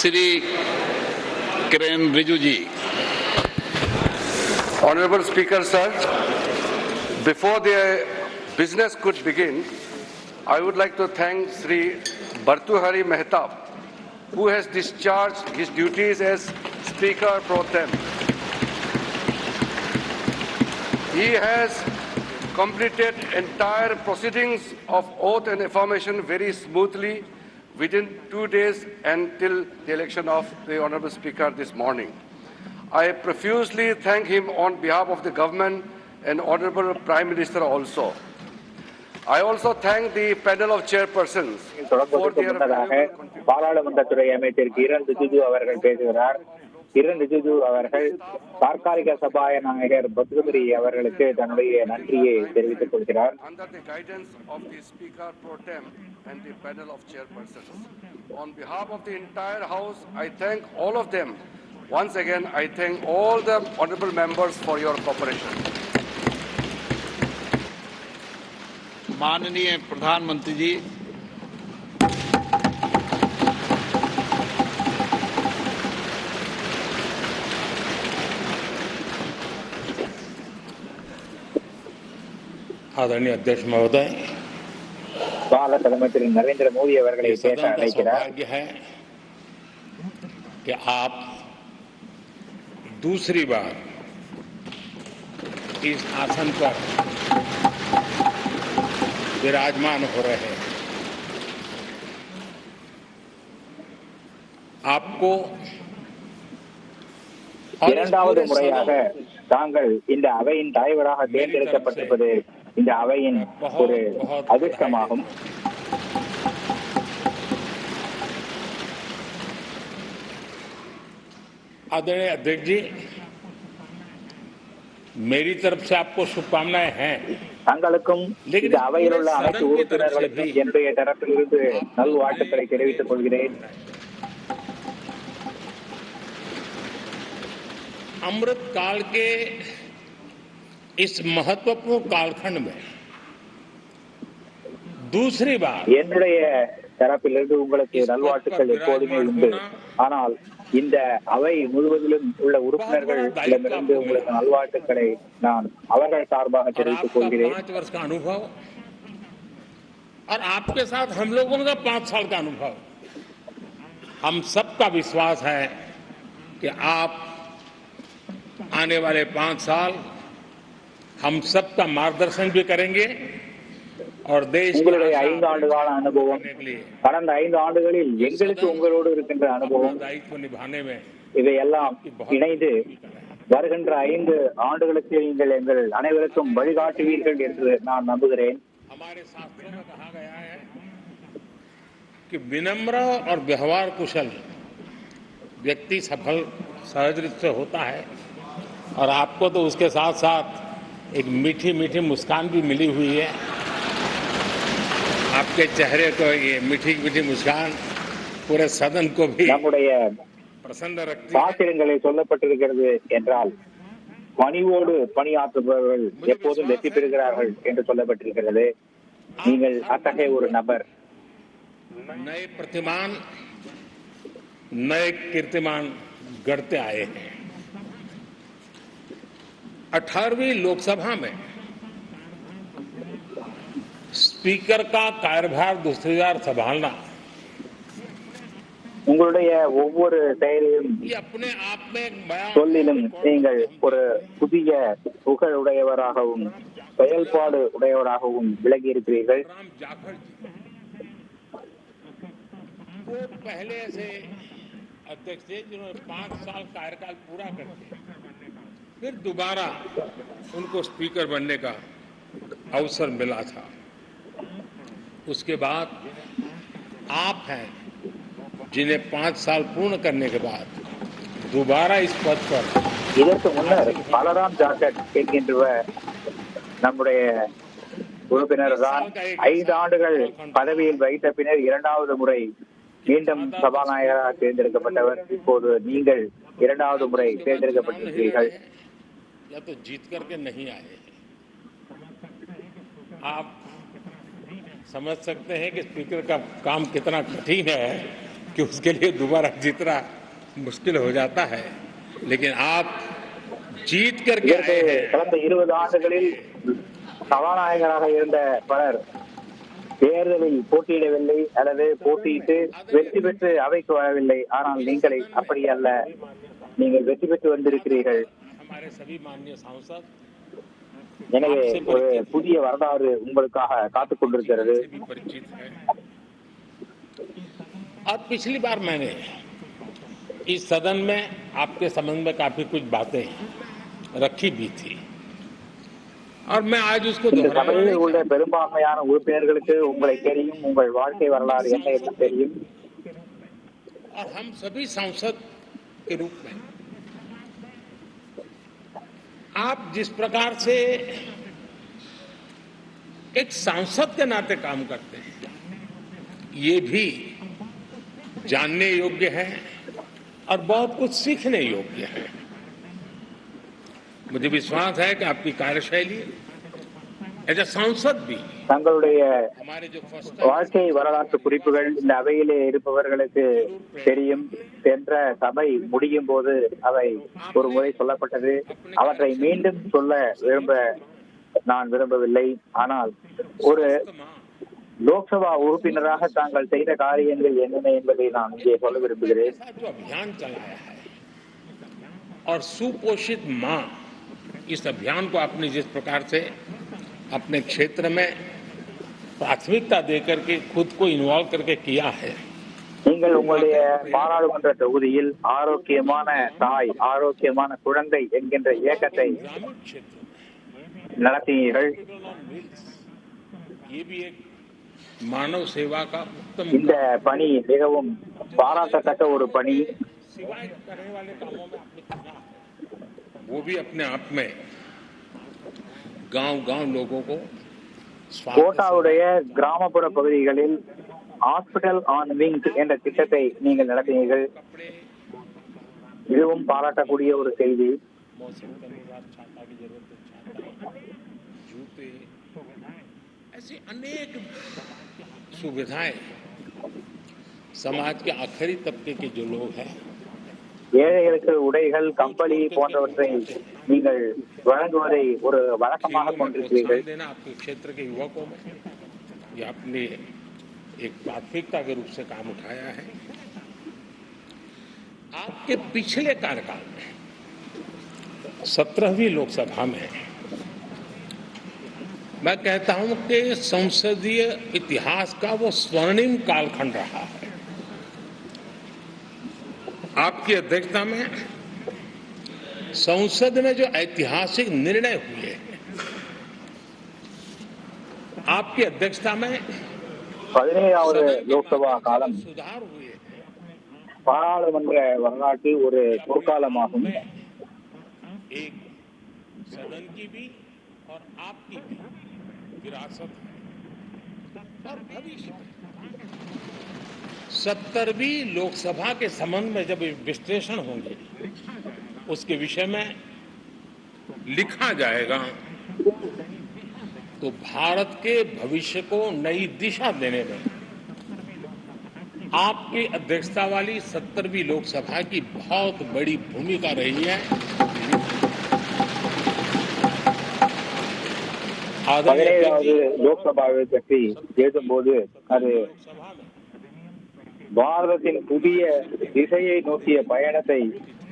Shri Kiren Rijiju ji. Honorable Speaker, sir, before the business could begin, I would like to thank Sri Bhartuhari Mehtab, who has discharged his duties as Speaker pro tem. He has completed entire proceedings of oath and affirmation very smoothly within 2 days until the election of the Honorable Speaker this morning. I profusely thank him on behalf of the government and Honorable Prime Minister also. I also thank the panel of chairpersons for their valuable contribution. பாராளுமன்றத்துறை அமைச்சர் கிரண் ரிஜிஜு அவர்கள் பேசுகிறார். கிரண் ரிஜிஜு அவர்கள் தற்காலிக சபாநாயகர் பத்மபுரி அவர்களுக்கு தன்னுடைய நன்றியை தெரிவித்துக் கொள்கிறார். Under the guidance of the Speaker pro tem and the panel of chairpersons, on behalf of the entire House, I thank all of them. Once again, I thank all the honorable members for your cooperation. माननीय प्रधानमंत्री जी, आदरणीय अध्यक्ष महोदय, பாரத பிரதமர் திரு நரேந்திர மோடி அவர்களை பேச सदन का அழைக்கிறார். सौभाग्य है कि आप दूसरी बार इस आसन पर विराजमान हो रहे हैं। आपको இரண்டாவது முறையாக தாங்கள் இந்த அவையின் தலைவராக தேர்ந்தெடுக்கப்பட்டிருப்பது இந்த அவையின் ஒரு அதிர்ஷ்டமாகும். आदरणीय अध्यक्ष जी, मेरी तरफ से आपको शुभकामनाएं हैं। தங்களுக்கும் இந்த அவையில் உள்ள அனைத்து உறுப்பினர்களுக்கும் என்னுடைய தரப்பிலிருந்து நல்வாழ்த்துக்களை தெரிவித்துக் கொள்கிறேன். अमृत काल के इस महत्वपूर्ण कालखंड में दूसरी बार என்னுடைய தரப்பிலிருந்து உங்களுக்கு நல்வாழ்த்துக்கள் எப்போதுமே உண்டு. ஆனால் இந்த அவை முழுவதிலும் உள்ள உறுப்பினர்களிடமிருந்து உங்களுக்கு நல்வாழ்த்துக்களை நான் அவர்கள் சார்பாக தெரிவித்துக் கொள்கிறேன். 5 वर्ष का अनुभव और आपके साथ हम लोगों का 5 साल का अनुभव, हम सबका विश्वास है कि आप आने वाले 5 साल हम सबका मार्गदर्शन भी करेंगे और देश உங்களுடைய 5 ஆண்டு கால அனுபவம், கடந்த 5 ஆண்டுகளில் எங்களுக்கு உங்களோடு இருக்கின்ற அனுபவம், दायित्व निभाने में இதையெல்லாம் இணைந்து வருகின்ற 5 ஆண்டுகளுக்கு நீங்கள் எங்கள் அனைவருக்கும் வழிகாட்டுவீர்கள் என்று நான் நம்புகிறேன். हमारे शास्त्रों में कहा गया है कि विनम्र और व्यवहार कुशल व्यक्ति सफल सहज रूप से होता है और आपको तो उसके साथ साथ एक मीठी मीठी मुस्कान भी मिली हुई है। आपके चेहरे को ये मीठी मीठी मुस्कान पूरे सदन को भी நம்முடைய प्रसन्न रखती है। சாஸ்திரங்களை சொல்லப்பட்டிருக்கிறது என்றால் பணிவோடு பணியாற்றுபவர்கள் எப்போதும் வெற்றி பெறுகிறார்கள் என்று சொல்லப்பட்டிருக்கிறது. நீங்கள் அத்தகைய ஒரு நபர். नए प्रतिमान, नए कीर्तिमान गढ़ते आए हैं। 18वीं लोकसभा में स्पीकर का कार्यभार दूसरी बार संभालना உங்களுடைய ஒவ்வொரு செயலையும் ये अपने आप में एक बयान சொல்லிலும் நீங்கள் ஒரு புதிய புகழ் உடையவராகவும் செயல்பாடு உடையவராகவும் விளங்கி இருக்கிறீர்கள். राम जाखड़ जी वो पहले से अध्यक्ष थे जिन्होंने 5 साल कार्यकाल पूरा करके फिर दोबारा उनको स्पीकर बनने का अवसर मिला था। उसके बाद आप हैं जिन्हें 5 साल पूर्ण करने के बाद दोबारा इस पद पर இதற்கு முன்னர் பலராம் ஜாக்கட் என்கின்றவர் நம்முடைய உறுப்பினர் தான் 5 ஆண்டுகள் பதவியில் வைத்த பின்னர் 2வது முறை மீண்டும் சபாநாயகராக தேர்ந்தெடுக்கப்பட்டவர். இப்போது நீங்கள் 2வது முறை தேர்ந்தெடுக்கப்பட்டிருக்கிறீர்கள். या तो जीत करके नहीं आए। आप समझ सकते हैं कि स्पीकर का काम कितना कठिन है कि उसके लिए दोबारा जीतना मुश्किल हो जाता है, लेकिन आप जीत करके இதற்கு आए हैं। கடந்த 20 ஆண்டுகளில் சபாநாயகராக இருந்த பலர் தேர்தலில் போட்டியிடவில்லை அல்லது போட்டியிட்டு வெற்றி பெற்று அவைக்கு வரவில்லை. ஆனால் நீங்கள் அப்படி அல்ல, நீங்கள் வெற்றி பெற்று வந்திருக்கிறீர்கள். हमारे सभी माननीय सांसद எனவே ஒரு புதிய வரலாறு உங்களுக்காக காத்துக் கொண்டிருக்கிறது. से भी परिचित है। और पिछली बार मैंने इस सदन में आपके संबंध में काफी कुछ बातें रखी भी थी और मैं आज उसको இந்த दोहराना சபையில் नहीं உள்ள பெரும்பான்மையான உறுப்பினர்களுக்கு உங்களை தெரியும், உங்கள் வாழ்க்கை வரலாறு என்ன என்று தெரியும். चाहता। और हम सभी सांसद के रूप में आप जिस प्रकार से एक सांसद के नाते काम करते हैं, ये भी जानने योग्य है और बहुत कुछ सीखने योग्य है। मुझे विश्वास है कि आपकी कार्यशैली एज ए सांसद भी தங்களுடைய हमारे जो फर्स्ट வாழ்க்கை வரலாற்று குறிப்புகள் இந்த அவையிலே இருப்பவர்களுக்கு தெரியும். சென்ற சபை முடியும் போது அவை ஒரு முறை சொல்லப்பட்டது. அவற்றை மீண்டும் சொல்ல நான் விரும்பவில்லை. ஆனால் ஒரு லோக்சபா உறுப்பினராக தாங்கள் செய்த காரியங்கள் என்னென்ன என்பதை நான் இங்கே சொல்ல விரும்புகிறேன். जो अभियान चलाया है और सुपोषित मां, इस अभियान को आपने जिस प्रकार से अपने क्षेत्र में प्राथमिकता देकर के खुद को इन्वॉल्व करके किया है, நீங்கள் உங்களுடைய பாராளுமன்ற தொகுதியில் ஆரோக்கியமான தாய், ஆரோக்கியமான குழந்தை என்கின்ற இயக்கத்தை ग्रामीण क्षेत्र நடத்தினீர்கள். में ये भी एक मानव सेवा का उत्तम இந்த பணி மிகவும் பாராட்டத்தக்க ஒரு பணி. सिवाय करने वाले कामों में आपने किया है, वो भी अपने आप में गांव-गांव लोगों को स्वास्थ्य கோட்டாவுடைய கிராமப்புற பகுதிகளில் ஹாஸ்பிட்டல் ஆன் விங்ஸ் என்ற திட்டத்தை நீங்கள் நடத்தினீர்கள். कपड़े, இதுவும் பாராட்டக்கூடிய ஒரு செய்தி. मौसम के अनुसार छाता की जरूरत है, छाता, जूते, ऐसी अनेक सुविधाएं समाज के आखिरी तबके के जो लोग हैं, ஏழைகளுக்கு உடைகள், கம்பளி போன்றவற்றை நீங்கள் வழங்குவதை ஒரு வழக்கமாக खेलों में கொண்டிருக்கிறீர்கள். प्रोत्साहन देना आपके क्षेत्र के युवकों में, ये आपने एक प्राथमिकता के रूप से काम उठाया है। आपके पिछले कार्यकाल में 17वीं लोकसभा में मैं कहता हूं कि संसदीय इतिहास का वो स्वर्णिम कालखंड रहा है। आपकी अध्यक्षता में संसद में जो ऐतिहासिक निर्णय हुए, आपकी अध्यक्षता में 17வது லோக்சபா காலம் सुधार हुए, பாராளுமன்ற வரலாற்றில் ஒரு பொற்காலமாகும். एक सदन की भी और आपकी भी विरासत है। और भविष्य में 70वीं लोकसभा के संबंध में जब विश्लेषण होंगे, उसके विषय में लिखा जाएगा तो भारत के भविष्य को नई दिशा देने में आपकी अध्यक्षता वाली 70वीं लोकसभा की बहुत बड़ी भूमिका रही है। 17வது லோக்சபாவை பற்றி எழுதும்போது அது लोकसभा में பாரதத்தின் புதிய திசையை நோக்கிய பயணத்தை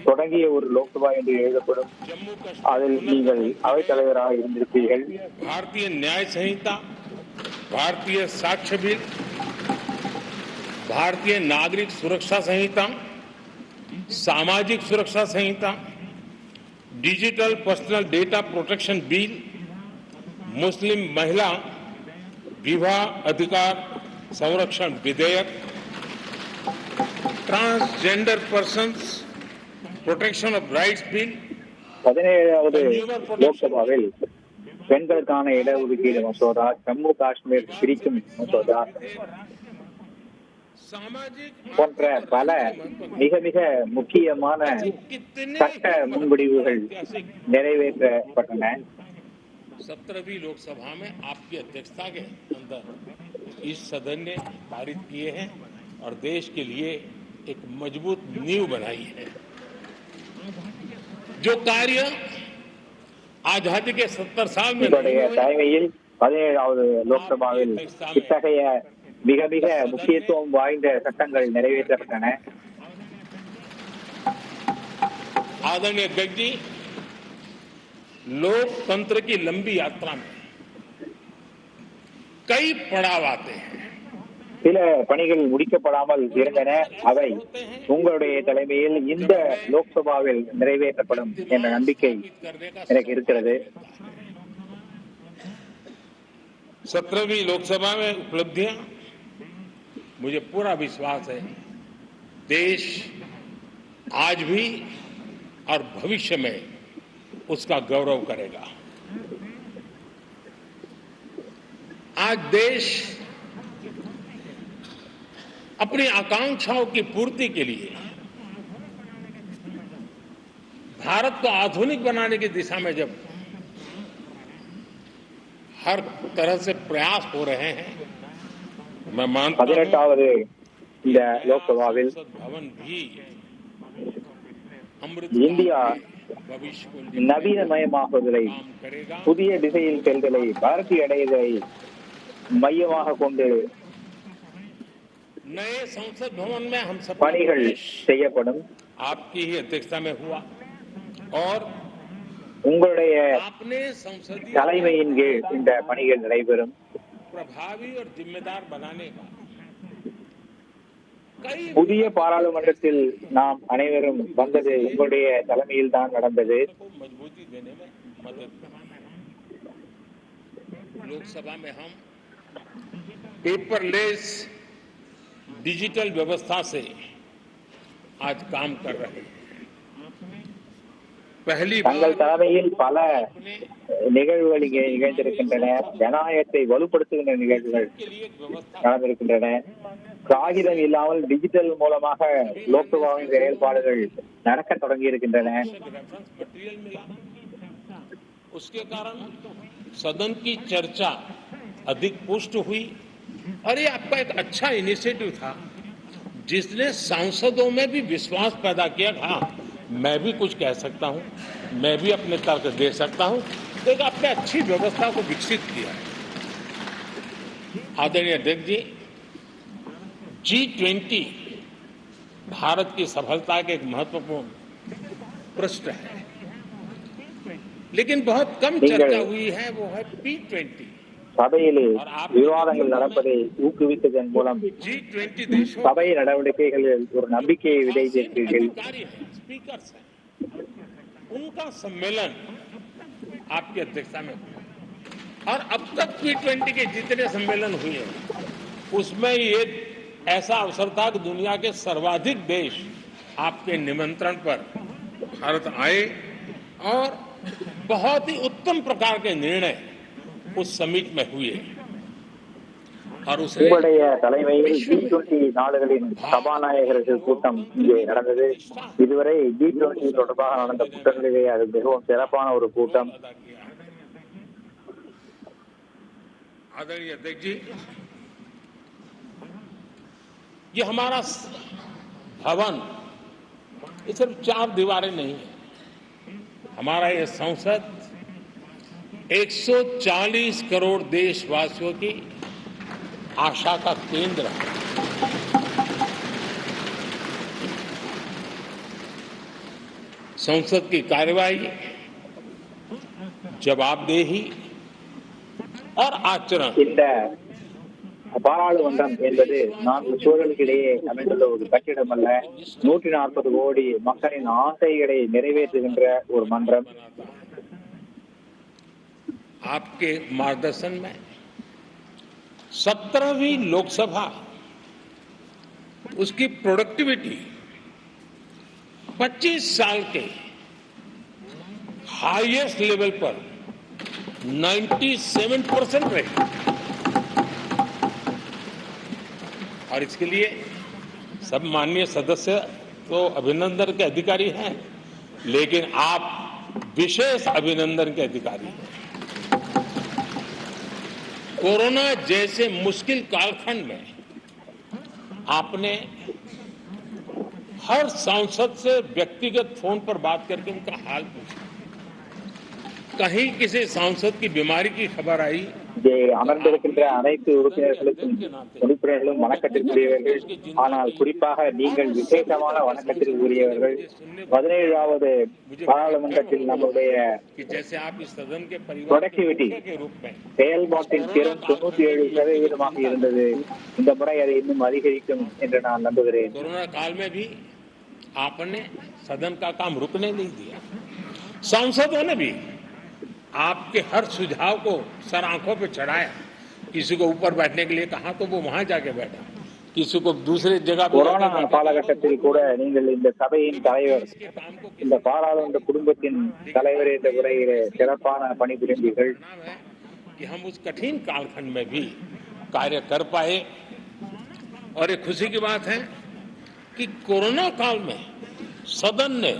தொடங்கிய ஒரு லோக்சபா என்று எழுதப்படும். जम्मू அதில் நீங்கள் அவைத்தலைவராக இருந்திருப்பீர்கள். भारतीय न्याय संहिता, भारतीय साक्ष्य बिल, भारतीय नागरिक सुरक्षा संहिता, सामाजिक सुरक्षा संहिता, digital personal data protection bill, मुस्लिम महिला विवाह अधिकार संरक्षण विधेयक, transgender persons protection of rights bill, 17வது லோக்சபாவில் பெண்களுக்கான இடஒதுக்கீடு மசோதா, ஜம்மு காஷ்மீர் பிரிக்கும் மசோதா सामाजिक போன்ற பல மிக மிக முக்கியமான சட்ட முன்வடிவுகள் நிறைவேற்றப்பட்டன. 17वीं लोकसभा में आपकी अध्यक्षता के अंदर इस सदन ने पारित किए हैं और देश के लिए एक मजबूत नींव बनाई है। जो कार्य आजादी के 70 साल में नहीं உங்களுடைய हुए, தலைமையில் 17வது லோக்சபாவில் இத்தகைய மிக மிக முக்கியத்துவம் வாய்ந்த சட்டங்கள் நிறைவேற்றப்பட்டன. आदरणीय अध्यक्ष जी, लोकतंत्र की लंबी यात्रा में कई पड़ाव आते हैं। சில பணிகள் முடிக்கப்படாமல் இருந்தன. அவை உங்களுடைய தலைமையில் இந்த லோக்சபாவில் நிறைவேற்றப்படும் என்ற நம்பிக்கை எனக்கு இருக்கிறது. 17वीं लोकसभा में उपलब्धियां, मुझे पूरा विश्वास है देश आज भी और भविष्य में उसका गौरव करेगा। आज देश अपनी आकांक्षाओं की पूर्ति के लिए भारत को आधुनिक बनाने की दिशा में जब हर तरह से प्रयास हो रहे हैं, मैं मानता हूं 18வது இந்த லோக்சபாவில் संसद भवन भी अमृत இந்தியா भविष्य को நவீனமயமாகுதலை, काम करेगा। புதிய திசையில் செல்தலை, வளர்ச்சி அடைதலை மையமாக கொண்டு नए संसद भवन में हम सब பணிகள் செய்யப்படும். आपकी ही अध्यक्षता में हुआ और உங்களுடைய आपने संसदीय தலைமையின் கீழ் இந்த பணிகள் நடைபெறும். प्रभावी और जिम्मेदार बनाने का कई புதிய பாராளுமன்றத்தில் நாம் அனைவரும் வந்தது உங்களுடைய தலைமையில் தான் நடந்தது. को मजबूती देने में मदद करा। लोकसभा में हम पेपरलेस डिजिटल व्यवस्था से आज काम कर रहे हैं। पहली தங்கள் बार தலைமையில் பல अपने நிகழ்வுகள் இங்கே நிகழ்ந்திருக்கின்றன. ஜனநாயகத்தை வலுப்படுத்துகின்ற நிகழ்வுகள் के लिए एक व्यवस्था நடந்திருக்கின்றன. காகிதம் இல்லாமல் டிஜிட்டல் மூலமாக லோக்சபாவின் செயல்பாடுகள் நடக்க தொடங்கி இருக்கின்றன. रेफरेंस मटेरियल मिला, उसके कारण सदन की चर्चा अधिक पुष्ट हुई और ये आपका एक अच्छा इनिशिएटिव था जिसने सांसदों में भी विश्वास पैदा किया। हाँ, मैं भी कुछ कह सकता हूं, मैं भी अपने तर्क दे सकता हूं, तो एक आपने अच्छी व्यवस्था को विकसित किया है। आदरणीय अध्यक्ष जी, G20 भारत की सफलता के एक महत्वपूर्ण पृष्ठ है, लेकिन बहुत कम चर्चा हुई है, वो है P20। சபையிலே விவாதங்கள் நடப்பதை ஊக்குவித்ததன் மூலம் G20 देशों சபை நடவடிக்கைகளில் ஒரு நம்பிக்கையை விதைத்தீர்கள். अधिकारी हैं, स्पीकर्स हैं, उनका सम्मेलन आपकी अध्यक्षता में हुआ और अब तक P20 के जितने सम्मेलन हुए हैं उसमें ये ऐसा अवसर था कि दुनिया के सर्वाधिक देश आपके निमंत्रण पर भारत आए और बहुत ही उत्तम प्रकार के निर्णय उस समिट में हुए और उसने உங்களுடைய தலைமையில் G20 நாடுகளின் சபாநாயகர்கள் கூட்டம் இங்கே நடந்தது. இதுவரை G20 தொடர்பாக நடந்த கூட்டங்களிலே அது மிகவும் சிறப்பான ஒரு கூட்டம். अदा किया। आदरणीय अध्यक्ष जी, ये हमारा भवन ये सिर्फ 4 दीवारें नहीं है, हमारा ये संसद 140 करोड़ देशवासियों की आशा का केंद्र है। संसद की कार्यवाही, जवाबदेही और आचरण இந்த பாராளுமன்றம் என்பது 4 சுவர்களுக்கிடையே அமைந்துள்ள ஒரு கட்டிடம் அல்ல. 140 கோடி மக்களின் ஆசைகளை நிறைவேற்றுகின்ற ஒரு மன்றம். आपके मार्गदर्शन में 17वीं लोकसभा उसकी प्रोडक्टिविटी 25 साल के हाईएस्ट लेवल पर 97% रही और इसके लिए सब माननीय सदस्य तो अभिनंदन के अधिकारी हैं, लेकिन आप विशेष अभिनंदन के अधिकारी हैं। कोरोना जैसे मुश्किल कालखंड में आपने हर सांसद से व्यक्तिगत फोन पर बात करके उनका हाल पूछा। कहीं किसी सांसद की बीमारी की खबर आई, இங்கே அமர்ந்திருக்கின்ற அனைத்து உறுப்பினர்களும் வணக்கத்திற்குரியவர்கள். ஆனால் குறிப்பாக நீங்கள் விசேஷமான வணக்கத்திற்குரியவர்கள். 17வது பாராளுமன்றத்தில் நம்முடைய ப்ரொடக்டிவிட்டி செயல்பாட்டின் திறன் 97% இருந்தது. இந்த முறை அதை இன்னும் அதிகரிக்கும் என்று நான் நம்புகிறேன். कोरोना काल में भी आपने सदन का काम रुकने नहीं दिया। सांसदों ने भी आपके हर सुझाव को सर आंखों पे चढ़ाया। किसी को ऊपर बैठने के लिए कहा तो वो वहां जाके बैठा, किसी को दूसरे जगह கொரோனா காலகட்டத்தில் கூட நீங்கள் இந்த சபையின் தலைவர், இந்த பாராளுமன்ற குடும்பத்தின் தலைவர் என்ற முறையிலே சிறப்பான பணிபுரிந்தீர்கள். कि हम उस कठिन कालखंड में भी कार्य कर पाए। और एक खुशी की बात है कि कोरोना काल में सदन ने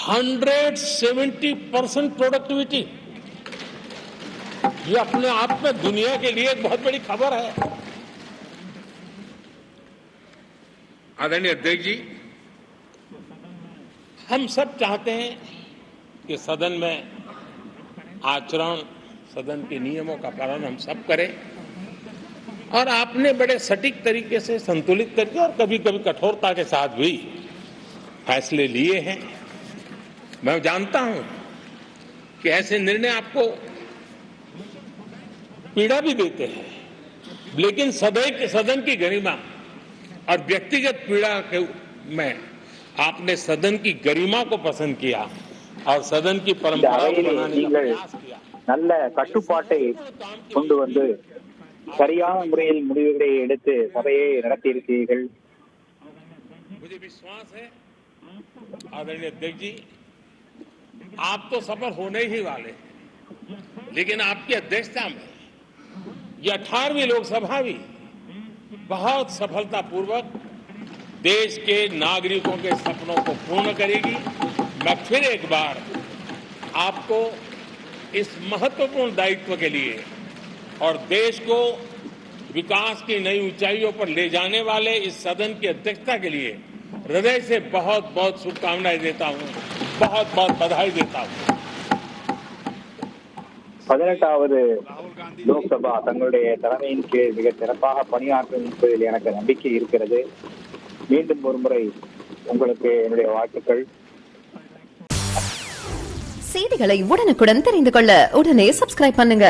170% प्रोडक्टिविटी, ये अपने आप में दुनिया के लिए एक बहुत बड़ी खबर है। आदरणीय अध्यक्ष जी, हम सब चाहते हैं कि सदन में आचरण, सदन के नियमों का पालन हम सब करें। और आपने बड़े सटीक तरीके से, संतुलित तरीके और कभी कभी कठोरता के साथ भी फैसले लिए हैं। मैं जानता हूं कि ऐसे निर्णय आपको पीड़ा भी देते हैं, लेकिन सदन की गरिमा और व्यक्तिगत पीड़ा के में आपने सदन की गरिमा को पसंद किया और सदन की परंपरा को बनाने का प्रयास किया। நல்ல கட்டுப்பாட்டை கொண்டு வந்து சரியான முறையில் முடிவுகளை எடுத்து சபையை நடத்தியிருக்கிறீர்கள். मुझे विश्वास है आदरणीय अध्यक्ष जी, आप तो सफल होने ही वाले हैं, लेकिन आपकी अध्यक्षता में ये 18वीं लोकसभा भी बहुत सफलतापूर्वक देश के नागरिकों के सपनों को पूर्ण करेगी। मैं फिर एक बार आपको इस महत्वपूर्ण दायित्व के लिए और देश को विकास की नई ऊंचाइयों पर ले जाने वाले इस सदन की अध्यक्षता के लिए हृदय से बहुत बहुत शुभकामनाएं देता हूं, बहुत बहुत बधाई देता हूं। 18வது லோக்சபா தங்களுடைய தலைமையின் கீழ் மிக சிறப்பாக பணியாற்றும் என்பதில் எனக்கு நம்பிக்கை இருக்கிறது. மீண்டும் ஒருமுறை உங்களுக்கு என்னுடைய வாழ்த்துக்கள். செய்திகளை உடனுக்குடன் தெரிந்து கொள்ள உடனே சப்ஸ்கிரைப் பண்ணுங்க.